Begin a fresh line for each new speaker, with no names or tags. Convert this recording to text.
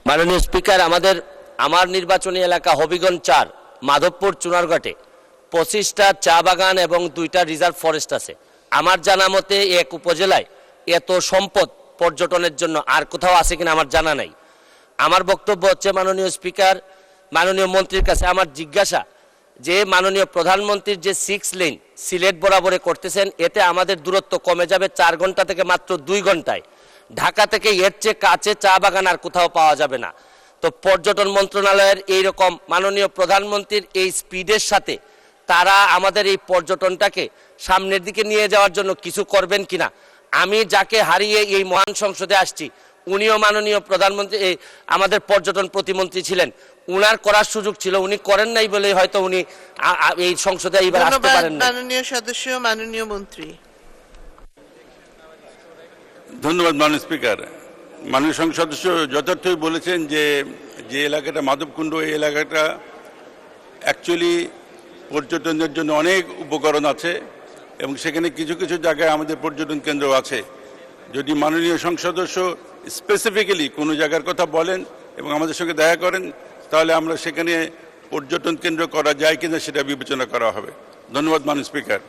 মাননীয় স্পিকার, আমার নির্বাচনী এলাকা হবিগঞ্জ ৪, মাধবপুর চুনারঘাটে 25টা চা বাগান এবং 2টা রিজার্ভ ফরেস্ট আছে। আমার জানা মতে এক উপজেলায় এত সম্পদ পর্যটনের জন্য আর কোথাও আছে কিনা আমার জানা নাই। আমার বক্তব্য হচ্ছে, মাননীয় স্পিকার, মাননীয় মন্ত্রীর কাছে আমার জিজ্ঞাসা যে মাননীয় প্রধানমন্ত্রীর যে 6 লেন সিলেট বরাবরে করতেছেন, এতে আমাদের দূরত্ব কমে যাবে 4 ঘন্টা থেকে মাত্র 2 ঘন্টায়। ঢাকা থেকে এর চেয়ে কাছে চা বাগান আর কোথাও পাওয়া যাবে না। তো পর্যটন মন্ত্রণালয়ের এইরকম মাননীয় প্রধানমন্ত্রীর এই স্পিডের সাথে তারা আমাদের এই পর্যটনটাকে সামনের দিকে নিয়ে যাওয়ার জন্য কিছু করবেন কিনা। আমি যাকে হারিয়ে এই মহান সংসদে আসছি, উনিও মাননীয় প্রধানমন্ত্রী আমাদের পর্যটন প্রতিমন্ত্রী ছিলেন, উনার করার সুযোগ ছিল, উনি করেন নাই বলে হয়তো উনি এই সংসদে এইবার আসতে পারেন না।
মাননীয় সদস্য, মাননীয় মন্ত্রী।
ধন্যবাদ মাননীয় স্পিকার। মাননীয় সংসদ সদস্য যথার্থই বলেছেন যে এলাকাটা মাধবকুণ্ড, এই এলাকাটা অ্যাকচুয়ালি পর্যটনের জন্য অনেক উপকরণ আছে এবং সেখানে কিছু কিছু জায়গায় আমাদের পর্যটন কেন্দ্র আছে। যদি মাননীয় সংসদ সদস্য স্পেসিফিক্যালি কোনো জায়গার কথা বলেন এবং আমাদের সঙ্গে দেখা করেন, তাহলে আমরা সেখানে পর্যটন কেন্দ্র করা যায় কিনা সেটা বিবেচনা করা হবে। ধন্যবাদ মাননীয় স্পিকার।